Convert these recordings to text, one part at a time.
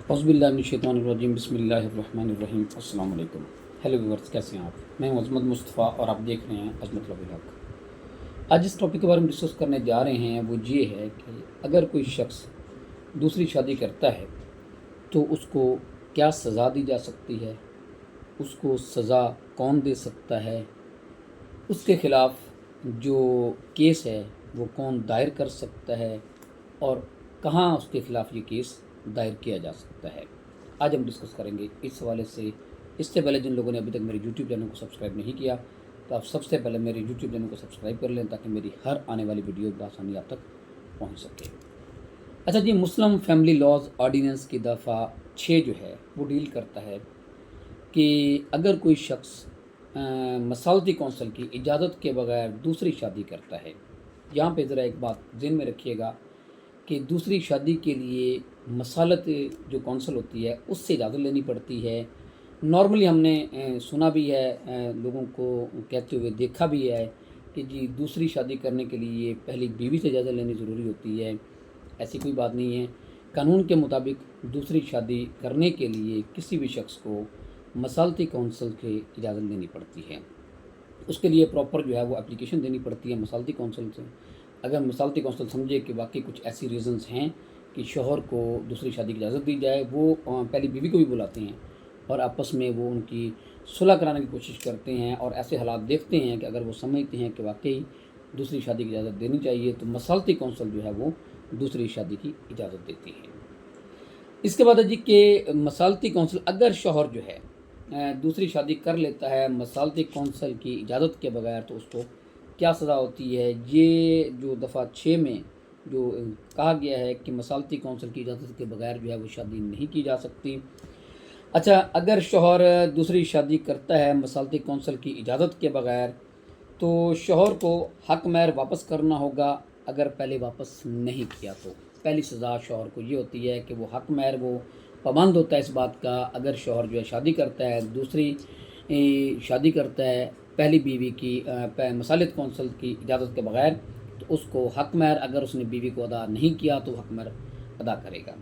औज़ुबिल्लाहिमिनश्शैतानिर्रजीम बिस्मिल्लाहिर्रहमानिर्रहीम। अस्सलाम वालेकुम। हेलो व्यूअर्स, कैसे हैं आप? मैं हूं अज़मत मुस्तफ़ा और आप देख रहे हैं अज़मत लव व्लॉग। आज जिस टॉपिक के बारे में डिस्कस करने जा रहे हैं वो ये है कि अगर कोई शख्स दूसरी शादी करता है तो उसको क्या सज़ा दी जा सकती है, उसको सज़ा कौन दे सकता है, उसके ख़िलाफ़ जो केस है वो कौन दायर कर सकता है और कहाँ उसके ख़िलाफ़ ये केस दायर किया जा सकता है। आज हम डिस्कस करेंगे इस हवाले से। इससे पहले जिन लोगों ने अभी तक मेरे यूट्यूब चैनल को सब्सक्राइब नहीं किया तो आप सबसे पहले मेरे यूट्यूब चैनल को सब्सक्राइब कर लें ताकि मेरी हर आने वाली वीडियो बआसानी आप तक पहुँच सके। अच्छा जी, मुस्लिम फैमिली लॉज ऑर्डिनेंस की दफ़ा 6 जो है वो डील करता है कि अगर कोई शख्स मसालती कौंसल की इजाज़त के बगैर दूसरी शादी करता है। यहाँ पे ज़रा एक बात ज़हन में रखिएगा कि दूसरी शादी के लिए मसालत जो कौंसल होती है उससे इजाज़त लेनी पड़ती है। नॉर्मली हमने सुना भी है, लोगों को कहते हुए देखा भी है कि जी दूसरी शादी करने के लिए पहली बीवी से इजाज़त लेनी ज़रूरी होती है। ऐसी कोई बात नहीं है। कानून के मुताबिक दूसरी शादी करने के लिए किसी भी शख्स को मसालती कौंसल की इजाज़त लेनी पड़ती है। उसके लिए प्रॉपर जो है वो एप्लीकेशन देनी पड़ती है मसालती कौंसल से। अगर मसालती कौंसल समझे कि वाकई कुछ ऐसी रीज़न्स हैं कि शौहर को दूसरी शादी की इजाज़त दी जाए, वो पहली बीवी को भी बुलाते हैं और आपस में वो उनकी सुलह कराने की कोशिश करते हैं और ऐसे हालात देखते हैं कि अगर वो समझते हैं कि वाकई दूसरी शादी की इजाज़त देनी चाहिए तो मसालती कौंसल जो है वो दूसरी शादी की इजाज़त देती है। इसके बाद है जी कि मसालती कौंसल अगर शौहर जो है दूसरी शादी कर लेता है मसालती कौंसल की इजाज़त के बगैर तो उसको क्या सज़ा होती है। ये जो दफ़ा 6 में जो कहा गया है कि मसालती कौंसल की इजाज़त के बगैर जो है वो शादी नहीं की जा सकती। अच्छा, अगर शौहर दूसरी शादी करता है मसालती कौंसल की इजाज़त के बगैर तो शौहर को हक़ महर वापस करना होगा। अगर पहले वापस नहीं किया तो पहली सज़ा शौहर को ये होती है कि वो हक़ महर वो पाबंद होता है इस बात का। अगर शौहर जो है शादी करता है दूसरी शादी करता है पहली बीवी की मसालत कौंसल की इजाज़त के बगैर तो उसको हक़ महर अगर उसने बीवी को अदा नहीं किया तो हक़ महर अदा करेगा।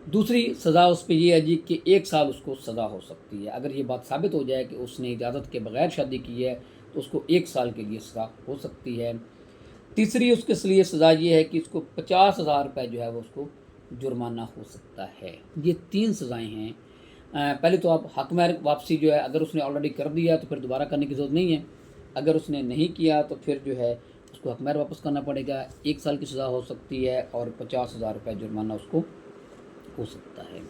दूसरी सज़ा उस पर यह है जी कि 1 साल उसको सज़ा हो सकती है। अगर ये बात साबित हो जाए कि उसने इजाज़त के बगैर शादी की है तो उसको 1 साल के लिए सज़ा हो सकती है। तीसरी उसके लिए सज़ा ये है कि उसको 50,000 रुपये जो है वो उसको जुर्माना हो सकता है। ये 3 सज़ाएँ हैं। पहले तो आप हक़ महर वापसी जो है अगर उसने ऑलरेडी कर दिया तो फिर दोबारा करने की ज़रूरत नहीं है। अगर उसने नहीं किया तो फिर जो है उसको हक़ महर वापस करना पड़ेगा। 1 साल की सज़ा हो सकती है और 50,000 रुपये जुर्माना उसको हो सकता है।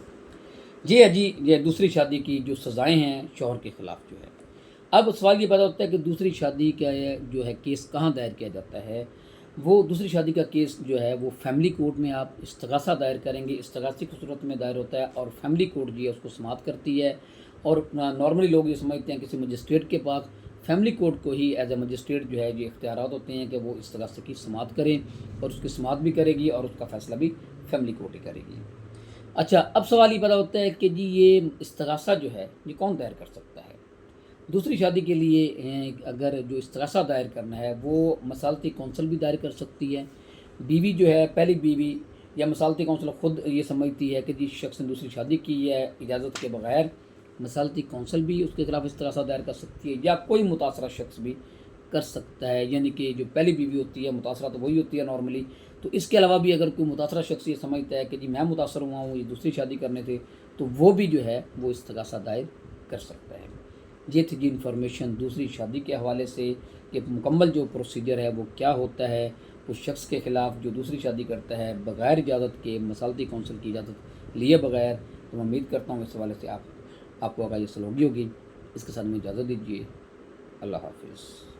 ये है जी ये दूसरी शादी की जो सज़ाएँ हैं शौहर के ख़िलाफ़ जो है। अब सवाल ये पैदा होता है कि दूसरी शादी का जो है केस कहाँ दायर किया जाता है। वो दूसरी शादी का केस जो है वो फैमिली कोर्ट में आप इस्तग़ासा दायर करेंगे। इस्तग़ासे की सूरत में दायर होता है और फैमिली कोर्ट जो है उसको समाअत करती है। और नॉर्मली लोग ये समझते हैं किसी मजिस्ट्रेट के पास फैमिली कोर्ट को ही एज ए मजिस्ट्रेट जो है ये इख्तियारात होते हैं कि वो इस्तग़ासे की समाअत करें और उसकी समाअत भी करेगी और उसका फ़ैसला भी फैमिली कोर्ट ही करेगी। अच्छा, अब सवाल ये पैदा होता है कि जी ये इस्तग़ासा जो है ये कौन दायर कर सकता है। दूसरी शादी के लिए अगर जो इस्तग़ासा दायर करना है वो मसालती कौंसल भी दायर कर सकती है। बीवी जो है पहली बीवी या मसालती कौंसल ख़ुद ये समझती है कि जिस शख्स ने दूसरी शादी की है इजाज़त के बगैर, मसालती कौंसल भी उसके ख़िलाफ़ इस्तग़ासा दायर कर सकती है या कोई मुतासरा शख्स भी कर सकता है। यानी कि जो पहली बीवी होती है, मुतासरा तो वही होती है नॉर्मली, तो इसके अलावा भी अगर कोई मुतासरा शख्स ये समझता है कि जी मैं मुतासर हुआ हूँ ये दूसरी शादी करने से, तो वो भी जो है वो इस्तग़ासा दायर कर सकता है। ये थी जी इन्फॉर्मेशन दूसरी शादी के हवाले से कि मुकम्मल जो प्रोसीजर है वो क्या होता है उस शख्स के ख़िलाफ़ जो दूसरी शादी करता है बग़ैर इजाज़त के, मसालती कौंसल की इजाज़त लिए बगैर। तो मैं उम्मीद करता हूँ इस हवाले से आपको अगर ये सलोगी होगी। इसके साथ में इजाज़त दीजिए। अल्लाह हाफ़िज़।